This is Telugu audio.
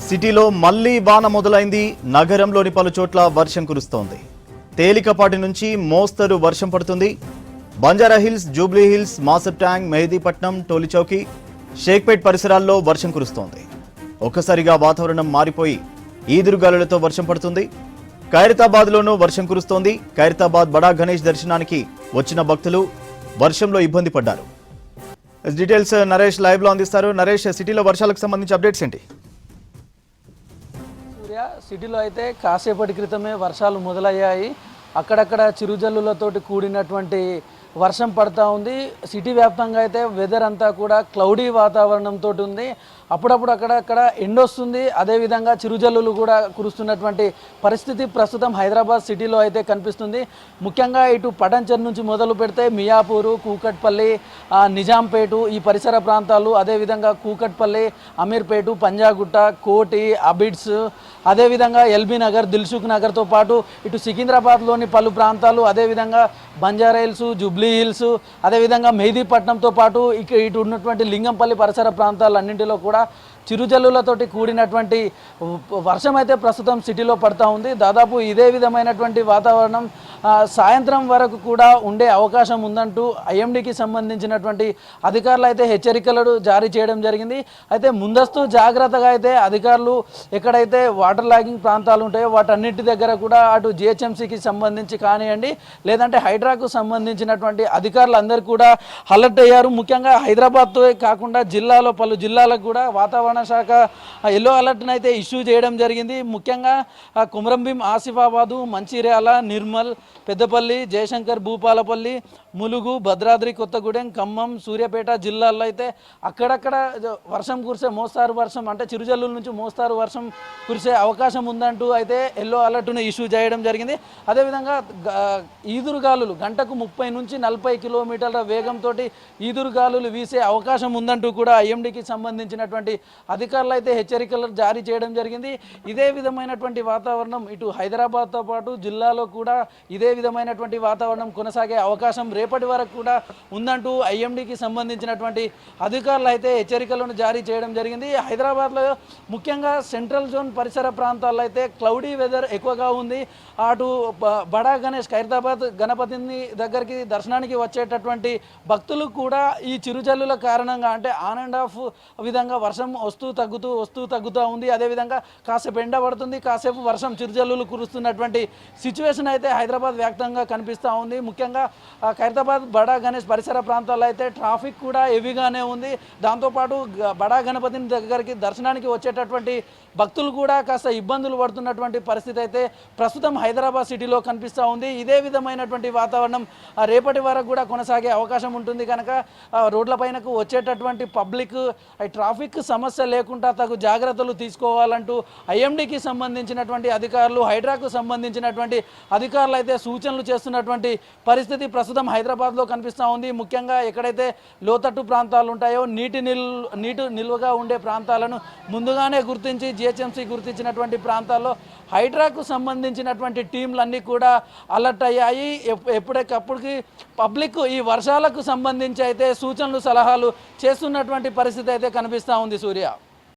సిటీలో మళ్లీ వాన మొదలైంది. నగరంలోని పలు చోట్ల వర్షం కురుస్తోంది. తేలికపాటి నుంచి మోస్తరు వర్షం పడుతుంది. Banjara Hills, Jubilee hills, Masab tank, Mehdipatnam, Tolichowki, Shaikpet పరిసరాల్లో వర్షం కురుస్తోంది. ఒక్కసారిగా వాతావరణం మారిపోయి ఈదురుగాలులతో వర్షం పడుతుంది. ఖైరతాబాద్లోనూ వర్షం కురుస్తోంది. ఖైరతాబాద్ బడా గణేష్ దర్శనానికి వచ్చిన భక్తులు వర్షంలో ఇబ్బంది పడ్డారు. డీటెయిల్స్ నరేష్ లైవ్ లో అందిస్తారు. నరేష్, సిటీలో వర్షాలకు సంబంధించి అప్డేట్స్ ఏంటి? సిటీలో అయితే కాసేపటి క్రితమే వర్షాలు మొదలయ్యాయి. అక్కడక్కడ చిరుజల్లులతోటి కూడినటువంటి వర్షం పడతా ఉంది. సిటీ వ్యాప్తంగా అయితే వెదర్ అంతా కూడా క్లౌడీ వాతావరణంతో ఉంది. అప్పుడప్పుడు అక్కడక్కడ ఎండొస్తుంది. అదేవిధంగా చిరుజల్లులు కూడా కురుస్తున్నటువంటి పరిస్థితి ప్రస్తుతం హైదరాబాద్ సిటీలో అయితే కనిపిస్తుంది. ముఖ్యంగా ఇటు పటంచెరు నుంచి మొదలు పెడితే మియాపూరు, కూకట్పల్లి, నిజాంపేట ఈ పరిసర ప్రాంతాలు, అదేవిధంగా కూకట్పల్లి, అమీర్పేట, పంజాగుట్ట, కోటి, అబిడ్స్, అదేవిధంగా ఎల్బీ నగర్, దిల్సుఖ్ నగర్తో పాటు ఇటు సికింద్రాబాద్లోని పలు ప్రాంతాలు, అదేవిధంగా బంజారాహిల్స్, జూబ్లీ హిల్స్, అదేవిధంగా మెహదీపట్నంతో పాటు ఇటు ఉన్నటువంటి లింగంపల్లి పరిసర ప్రాంతాలన్నింటిలో కూడా చిరుజల్లులతోటి కూడినటువంటి వర్షం అయితే ప్రస్తుతం సిటీలో పడుతూ ఉంది. దాదాపు ఇదే విధమైనటువంటి వాతావరణం సాయంత్రం వరకు కూడా ఉండే అవకాశం ఉందంటూ ఐఎండీకి సంబంధించినటువంటి అధికారులు అయితే హెచ్చరికలు జారీ చేయడం జరిగింది. అయితే ముందస్తు జాగ్రత్తగా అయితే అధికారులు ఎక్కడైతే వాటర్ లాగింగ్ ప్రాంతాలు ఉంటాయో వాటన్నిటి దగ్గర కూడా అటు జిహెచ్ఎంసీకి సంబంధించి కానివ్వండి, లేదంటే హైడ్రాకు సంబంధించినటువంటి అధికారులు అందరూ కూడా అలర్ట్ అయ్యారు. ముఖ్యంగా హైదరాబాద్తో కాకుండా జిల్లాలో పలు జిల్లాలకు కూడా వాతావరణ శాఖ ఎల్లో అలర్ట్ని అయితే ఇష్యూ చేయడం జరిగింది. ముఖ్యంగా కుమ్రంభీం, ఆసిఫాబాదు, మంచిర్యాల, నిర్మల్, పెద్దపల్లి, జయశంకర్, భూపాలపల్లి, ములుగు, భద్రాద్రి కొత్తగూడెం, ఖమ్మం, సూర్యాపేట జిల్లాల్లో అయితే అక్కడక్కడ వర్షం కురిసే మోస్తారు వర్షం అంటే చిరుజల్లుల నుంచి మోస్తారు వర్షం కురిసే అవకాశం ఉందంటూ అయితే ఎల్లో అలర్ట్ను ఇష్యూ చేయడం జరిగింది. అదేవిధంగా ఈదురుగాలులు గంటకు 30 నుంచి 40 కిలోమీటర్ల వేగంతో ఈదురుగాలులు వీసే అవకాశం ఉందంటూ కూడా ఐఎండీకి సంబంధించినటువంటి అధికారులు అయితే హెచ్చరికలు జారీ చేయడం జరిగింది. ఇదే విధమైనటువంటి వాతావరణం ఇటు హైదరాబాద్తో పాటు జిల్లాలో కూడా ఇదే విధమైనటువంటి వాతావరణం కొనసాగే అవకాశం రేపటి వరకు కూడా ఉందంటూ ఐఎండీకి సంబంధించినటువంటి అధికారులు అయితే హెచ్చరికలను జారీ చేయడం జరిగింది. హైదరాబాద్లో ముఖ్యంగా సెంట్రల్ జోన్ పరిసర ప్రాంతాల్లో అయితే క్లౌడీ వెదర్ ఎక్కువగా ఉంది. అటు బడా గణేష్ ఖైరతాబాద్ గణపతిని దగ్గరికి దర్శనానికి వచ్చేటటువంటి భక్తులు కూడా ఈ చిరుజల్లుల కారణంగా అంటే ఆన్ అండ్ ఆఫ్ విధంగా వర్షం వస్తూ తగ్గుతూ ఉంది. అదేవిధంగా కాసేపు ఎండ పడుతుంది, కాసేపు వర్షం చిరుజల్లులు కురుస్తున్నటువంటి సిచ్యువేషన్ అయితే హైదరాబాద్ వ్యాప్తంగా కనిపిస్తూ ఉంది. ముఖ్యంగా ఖైరతాబాద్ బడా గణేష్ పరిసర ప్రాంతాల్లో అయితే ట్రాఫిక్ కూడా హెవీగానే ఉంది. దాంతోపాటు బడా గణపతిని దగ్గరికి దర్శనానికి వచ్చేటటువంటి భక్తులు కూడా కాస్త ఇబ్బందులు పడుతున్నటువంటి పరిస్థితి అయితే ప్రస్తుతం హైదరాబాద్ సిటీలో కనిపిస్తూ ఉంది. ఇదే విధమైనటువంటి వాతావరణం రేపటి వరకు కూడా కొనసాగే అవకాశం ఉంటుంది. కనుక రోడ్లపైనకు వచ్చేటటువంటి పబ్లిక్ ట్రాఫిక్ సమస్య లేకుండా తగు జాగ్రత్తలు తీసుకోవాలంటూ ఐఎండీకి సంబంధించినటువంటి అధికారులు, హైడ్రాకు సంబంధించినటువంటి అధికారులు అయితే సూచనలు చేస్తున్నటువంటి పరిస్థితి ప్రస్తుతం హైదరాబాద్లో కనిపిస్తూ ఉంది. ముఖ్యంగా ఎక్కడైతే లోతట్టు ప్రాంతాలు ఉంటాయో నీటి నిల్వగా ఉండే ప్రాంతాలను ముందుగానే గుర్తించి జిహెచ్ఎంసీ గుర్తించినటువంటి ప్రాంతాల్లో హైడ్రాకు సంబంధించినటువంటి టీంలన్నీ కూడా అలర్ట్ అయ్యాయి. ఎప్పటికప్పటికి పబ్లిక్ ఈ వర్షాలకు సంబంధించి అయితే సూచనలు, సలహాలు చేస్తున్నటువంటి పరిస్థితి అయితే కనిపిస్తూ ఉంది. సూర్య.